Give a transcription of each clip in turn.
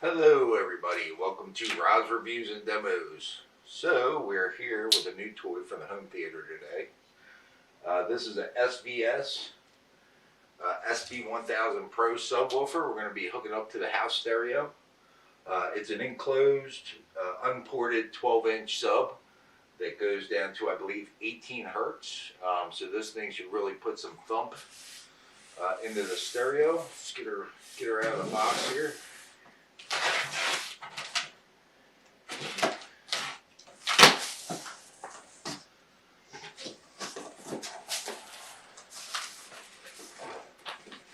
Hello everybody, welcome to Rod's Reviews and Demos. So we're here with a new toy for the home theater today. This is a SVS SB-1000 Pro subwoofer. We're going to be hooking up to the house stereo. It's an enclosed, unported 12-inch sub that goes down to, I believe, 18 hertz. So this thing should really put some thump into the stereo. Let's get her out of the box here.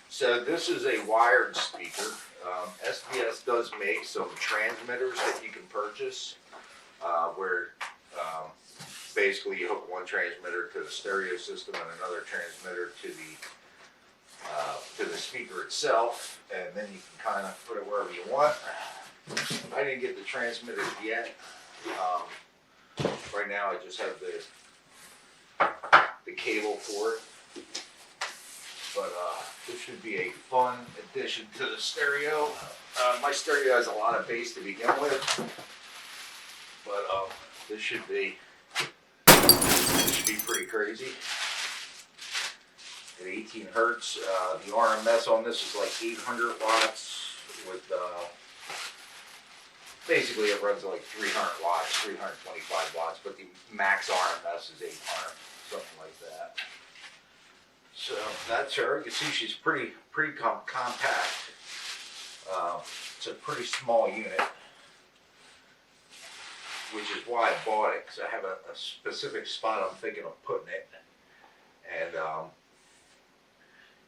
So this is a wired speaker. SVS does make some transmitters that you can purchase where basically you hook one transmitter to the stereo system and another transmitter to the speaker itself, and then you can kind of put it wherever you want. I didn't get the transmitters yet. Right now I just have the cable for it. But this should be a fun addition to the stereo. My stereo has a lot of bass to begin with, but this should be pretty crazy. At 18 hertz, the RMS on this is like 800 watts. With basically it runs like 300 watts, 325 watts, but the max RMS is 800, something like that. So that's her. You can see she's pretty compact. It's a pretty small unit, which is why I bought it, because I have a specific spot I'm thinking of putting it. And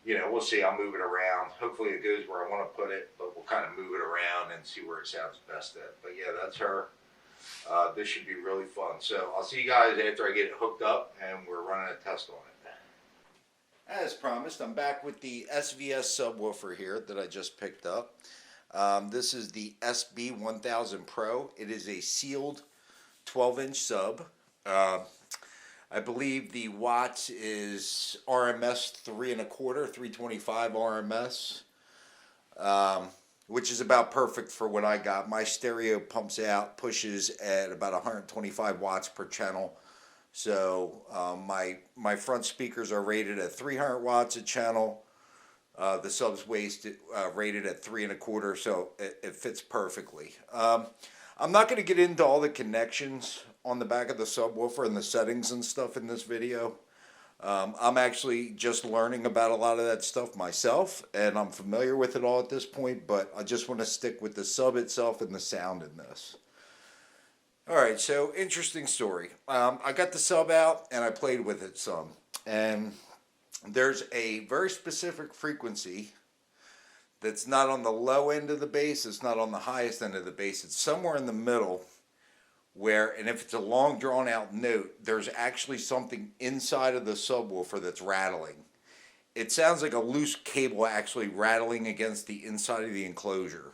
you know, we'll see. I'll move it around. Hopefully it goes where I want to put it, but we'll kind of move it around and see where it sounds best at. But yeah, that's her. This should be really fun. So I'll see you guys after I get it hooked up and we're running a test on it. As promised, I'm back with the SVS subwoofer here that I just picked up. This is the SB-1000 Pro. It is a sealed 12-inch sub. I believe the watts is RMS 3.25, 325 RMS, which is about perfect for what I got. My stereo pushes at about 125 watts per channel. So my front speakers are rated at 300 watts a channel. The sub's rated at 3.25, so it fits perfectly. I'm not going to get into all the connections on the back of the subwoofer and the settings and stuff in this video. I'm actually just learning about a lot of that stuff myself, and I'm familiar with it all at this point, but I just want to stick with the sub itself and the sound in this. Alright, so interesting story. I got the sub out and I played with it some, and there's a very specific frequency that's not on the low end of the bass, it's not on the highest end of the bass, it's somewhere in the middle where, and if it's a long drawn out note, there's actually something inside of the subwoofer that's rattling. It sounds like a loose cable actually rattling against the inside of the enclosure.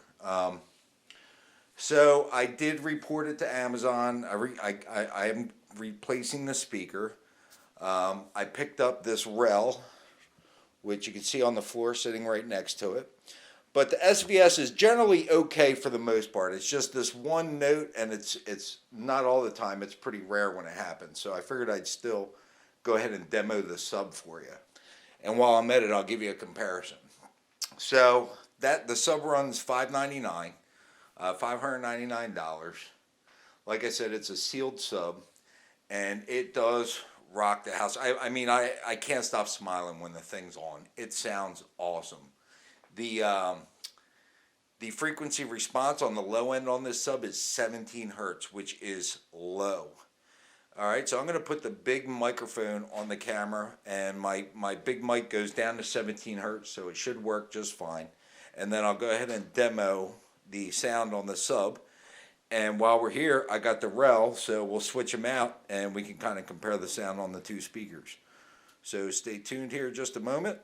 So I did report it to Amazon. I am replacing the speaker. I picked up this REL, which you can see on the floor sitting right next to it. But the SVS is generally okay for the most part. It's just this one note, and it's not all the time. It's pretty rare when it happens. So I figured I'd still go ahead and demo the sub for you. And while I'm at it, I'll give you a comparison. So the sub runs $599. $599. Like I said, it's a sealed sub, and it does rock the house. I mean, I can't stop smiling when the thing's on. It sounds awesome. The frequency response on the low end on this sub is 17 hertz, which is low. Alright, so I'm going to put the big microphone on the camera, and my big mic goes down to 17 hertz, so it should work just fine. And then I'll go ahead and demo the sound on the sub. And while we're here, I got the REL, so we'll switch them out and we can kind of compare the sound on the two speakers. So stay tuned here just a moment.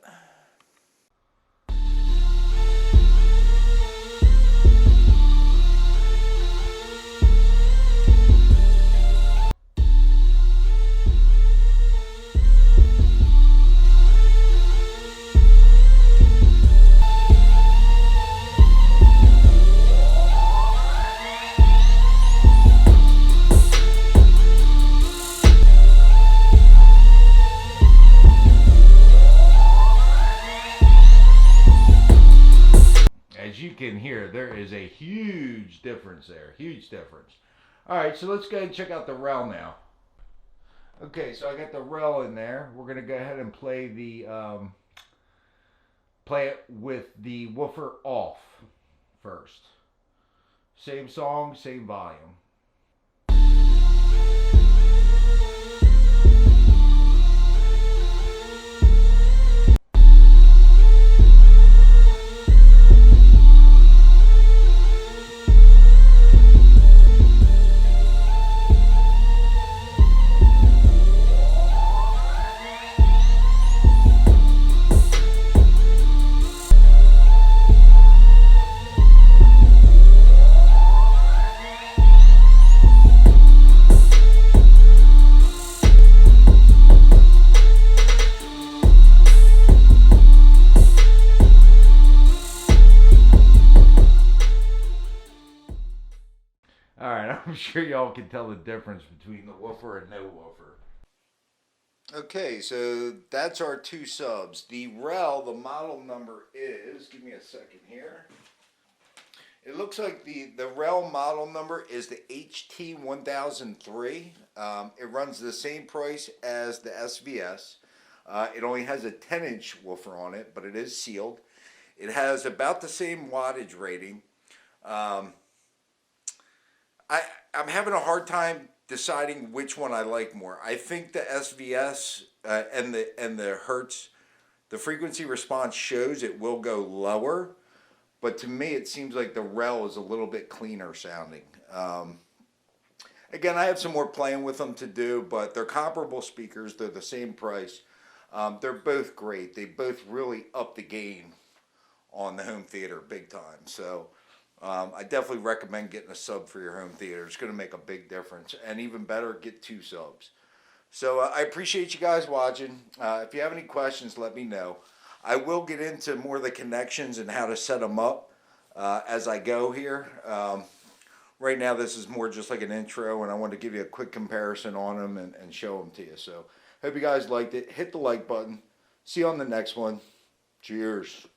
can hear, there is a huge difference there. Huge difference. All right, so let's go ahead and check out the REL now. Okay, so I got the REL in there. We're gonna go ahead and play play it with the woofer off first. Same song, same volume. All right, I'm sure y'all can tell the difference between the woofer and no woofer. Okay, so that's our two subs. The REL, the model number is, give me a second here. It looks like the REL model number is the HT-1003. It runs the same price as the SVS. It only has a 10-inch woofer on it, but it is sealed. It has about the same wattage rating. I'm having a hard time deciding which one I like more. I think the SVS and the hertz, the frequency response shows it will go lower, but to me it seems like the REL is a little bit cleaner sounding. Again, I have some more playing with them to do, but they're comparable speakers. They're the same price. They're both great. They both really up the game on the home theater big time. So I definitely recommend getting a sub for your home theater. It's going to make a big difference. And even better, get two subs. So I appreciate you guys watching. If you have any questions, let me know. I will get into more of the connections and how to set them up as I go here. Right now, this is more just like an intro, and I want to give you a quick comparison on them and show them to you. So hope you guys liked it. Hit the like button. See you on the next one. Cheers.